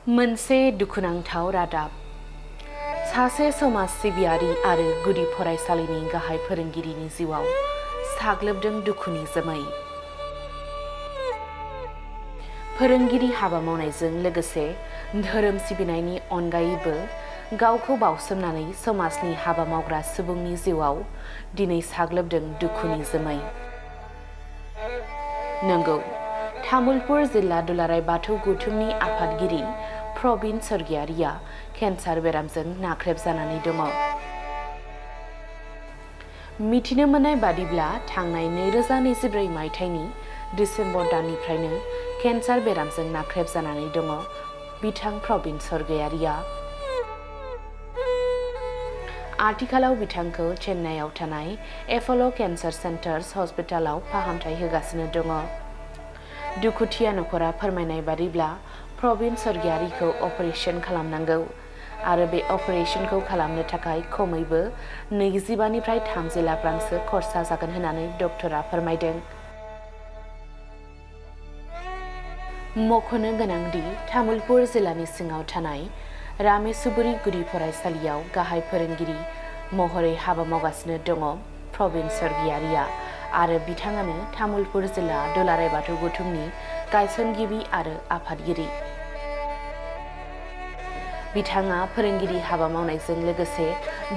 मोनसे दुखुनांथाव रादाब। सासे समाज सिबियारि आरो गुदि फरायसालिनि गाहाय फोरोंगिरिनि जिउआव साग्लोबदों दुखुनि जोमै। फोरोंगिरि हाबा मावनायजों लोगोसे धोरोम सिबिनायनि अनगायैबो गावखौ बावसोमनानै समाजनि हाबा मावग्रा सुबुंनि जिउआव दिनै साग्लोबदों दुखुनि जोमै। नंगौ, तामुलपुर जिल्ला दुलाराय बाथौ गौथुमनि आफादगिरि प्रबिन सर्गियारिया केन्सार बेरामजों नाख्रेबजानानै दङ। मिथिनो मोननाय बादिब्ला थांनाय 2024 मायथाइनि डिसेम्बर दाननिफ्रायनो केन्सार बेरामजों नाख्रेबजानानै दङ बिथां प्रबिन सर्गियारिया। आथिखालाव बिथांखौ चेन्नाईआव थानाय एप'ल' केन्सार सेन्टार्स हस्पिटालाव फाहामथाय होगासिनो दङ। दुखुथिया नखरा फोरमायनाय बादिब्ला प्रबिन सर्गियारिखौ अपारेशन खालामनांगौ आरो बे अपारेशनखौ खालामनो थाखाय खमैबो 25 निफ्राय 30 लाख रांसो खरसा जागोन होननानै डक्टरा फोरमायदों। मख'नो गोनांदि तामुलपुर जिल्लानि सिङाव थानाय रामेसुबुरि गुदि फरायसालियाव गाहाय फोरोंगिरि महरै हाबा मावगासिनो दङ प्रबिन सर्गियारिया आरो बिथाङानो तामुलपुर जिल्ला दुलाराय बाथौ गौथुमनि गायसनगिरि आरो आफादगिरि। बिथाङा फोरोंगिरि हाबा मावनायजों लोगोसे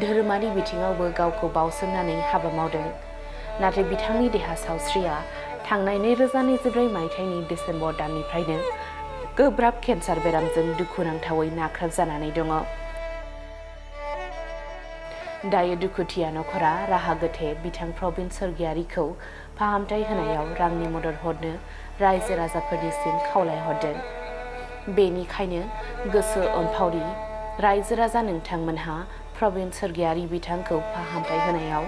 धोरोमारि बिथिङावबो गावखौ बावसोमनानै हाबा मावदों। नाथाय बिथांनि देहा सावस्रिया थांनाय 2024 मायथाइनि डिसेम्बर दाननिफ्रायनो गोब्राब केन्सार बेरामजों दुखुनांथावै नाख्रेबजानानै दङ। दायो दुखुथिया नखरा राहा गोथे बिथां प्रबिन सर्गियारिखौ फाहामथाय होनायाव रांनि मदद हरनो रायजो राजाफोरनिसिम खावलायहरदों। बेनिखायनो गोसो अनफावरि रायजो राजा नोंथांमोनहा प्रबिन सर्गियारि बिथांखौ फाहामथाय होनायाव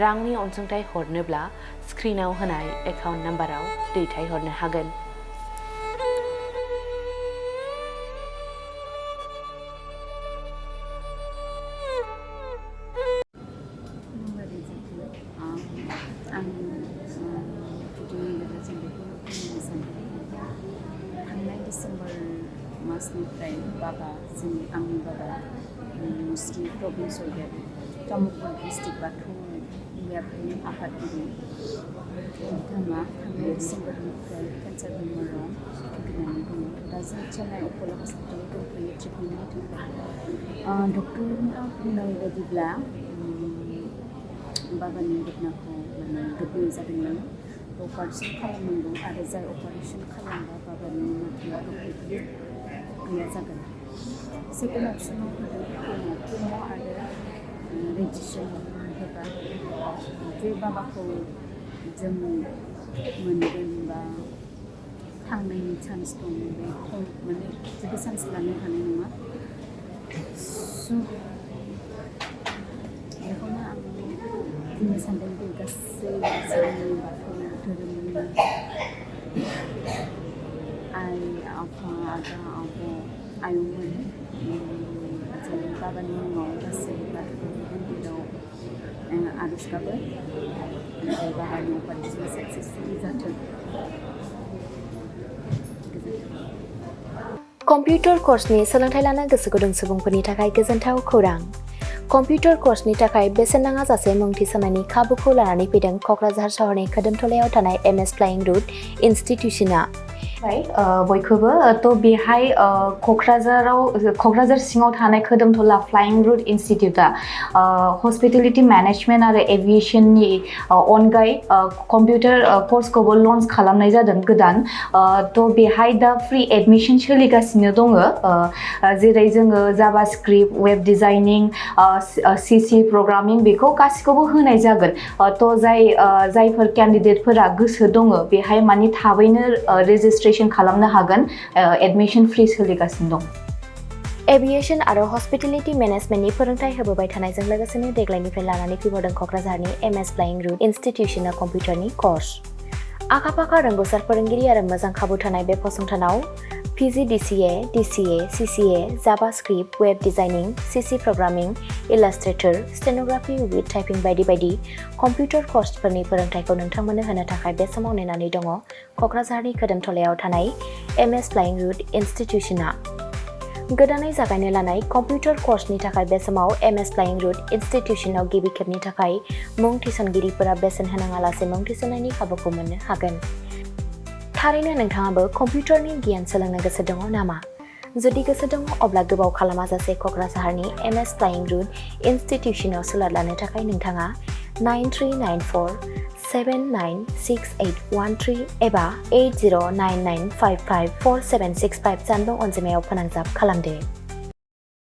रांनि अनसुंथाइ हरनोब्ला स्क्रिनाव होनाय एकाउन्ट नाम्बाराव दैथायहरनो हागोन। थांनाय डिसेम्बर मासनिफ्राय आंनि बाबा मुस्रि प्रबिन सर्गियारि तामुलपुर डिस्ट्रिक्ट बाथौ नेहाथारि आफादगिरि बिथाङा थांनाय डिसेम्बरनिफ्राय केन्सार बेमाराव भुगिनानै दङ। दा जों चेन्नाई एप'ल' हस्पिटालाव दंफैयो ट्रिटमेन्टनि थाखाय। डक्टरना बुंनाय बायदिब्ला बाबानि गोदनाखौ गोग्लैनाय जादोंमोन। अपारेशन खालामनांगौ आरो जाय अपारेशन खालामबा बाबानि नाथाया कमप्लिटलि गैया जागोन। सेकेन्ड अपसनाव होदों केम' आरो रेडिएसन होबा जे बाबाखौ जों मोनगोन बा थांनायनि चान्स दं बे खम जेबो चान्स लानो हानाय नङा। बेखौनो आं बुंनो सानदों दि गासै जोंनि बाथौ धोरोमनि आइ आफा आदा आब' आयंमोन जों बाबानि मुङाव गासै बाथौ मन्दिराव आर'ज गाबो ओमफ्राय बाबानि अपारेशन साक्सेसफुलि जाथों। कम्पिउटार कर्सनि सोलोंथाइ लानो गोसो गुदुं सुबुंफोरनि थाखाय गोजोनथाव खौरां। कम्पिउटार कर्सनि थाखाय बेसेन नाङाजासे मुं थिसननायनि खाबुखौ लानानै फैदों क'क्राझार सहरनि खोदोमथलायाव थानाय MS फ्लाइंग रुट इनस्टिट्यूशना। बयखौबो बेहाय क'क्राझार सिङाव थानाय खोदोमथला फ्लाइंग रुट इनस्टिट्यूटआ हस्पिटेलिटी मेनेजमेन्ट आरो एभिएशननि अनगायै कम्पिउटार कर्सखौबो लन्च खालामनाय जादों गोदान। बेहाय दा फ्रि एडमिशन सोलिगासिनो दङ। जेरै जोङो JavaScript, web designing, CC programming बेखौ गासिखौबो होनाय जागोन। जायफोर केन्डिडेटफोरा गोसो दङ बेहाय माने थाबैनो रेजिस्ट्रेशन खालामनो हागोन। एडमिशन फ्रि सोलिगासिनो दं। एभिएशन आरो हस्पिटेलिटी मेनेजमेन्टनि फोरोंथाय होबोबाय थानायजों लोगोसेनो देग्लायनिफ्राय लानानै फैबावदों क'क्राझारनि MS फ्लाइंग रुट इनस्टिट्यूशना कम्पिउटारनि कर्स। आखा-फाखा रोंग'सार फोरोंगिरि आरो मोजां खाबु थानाय बे फसंथानाव PG DCA, DCA, CCA, JavaScript, web designing, CC programming, illustrator, stenography with typing बायदि बायदि कम्पिउटार कर्सफोरनि फोरोंथायखौ नोंथांमोननो होनो थाखाय बे समाव नेनानै दङ क'क्राझारनि खोदोमथलायाव थानाय MS फ्लाइंग रुट इनस्टिट्यूशना। गोदानै जागायनो लानाय कम्पिउटार कर्सनि थाखाय बे समाव एमएस फ्लाइं रुट इनस्टिट्यूशनाव गिबि खेबनि थाखाय मुं थिसनगिरिफोरा बेसेन होनाङालासे मुं थिसननायनि खाबुखौ मोननो हागोन। थारैनो नोंथाङाबो कम्पिउटारनि गियान सोलोंनो गोसो दङ नामा? जुदि गोसो दङ अब्ला गोबाव खालामाजासे क'क्राझारनि एमएस फ्लाइं रुट इनस्टिट्यूशनाव सोलों लानो थाखाय नोंथाङा 9394796813 एबा 8099554765 जानबुं अनजिमायाव फोनांजाब खालामदो।